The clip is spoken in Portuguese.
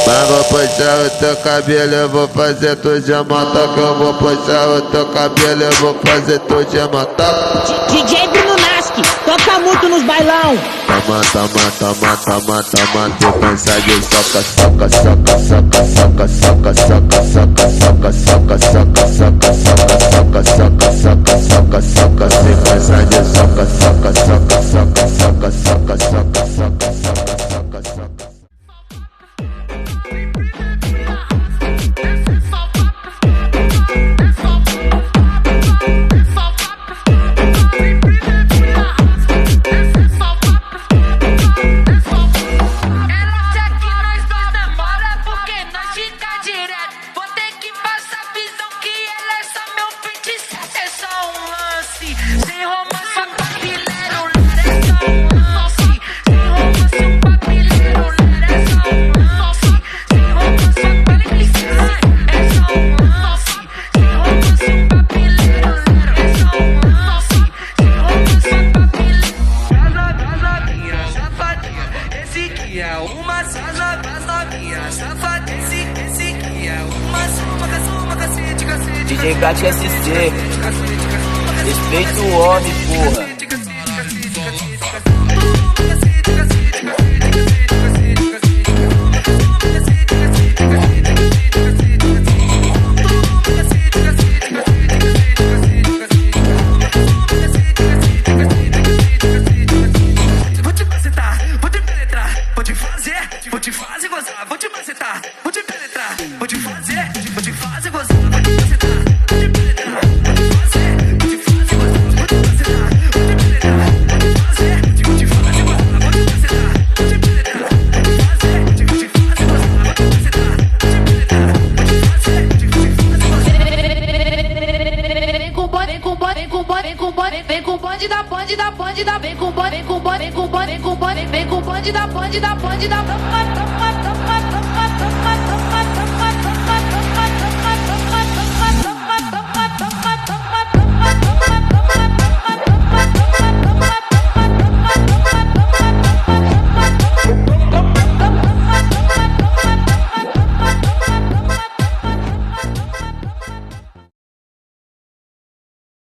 Mas vou puxar o teu cabelo, eu vou fazer tu de matar. Que eu vou puxar o teu cabelo, eu vou fazer tu de matar. DJ Bruno Nasque, toca muito nos bailão. Toma, tu cansa de soca, soca, soca, soca, soca, soca, soca, soca, soca, soca, soca, soca, soca, soca, soca, soca, soca, se cansa de soca, soca, soca, soca, soca, soca, soca, soca, soca, soca, soca. DJ Gat SC, respeita o homem, porra. Vou te macetar, vou te penetrar, vou te fazer gozar, vou te macetar, vou te penetrar, vou te fazer gozar. Vem com o bonde da vem com o bonde da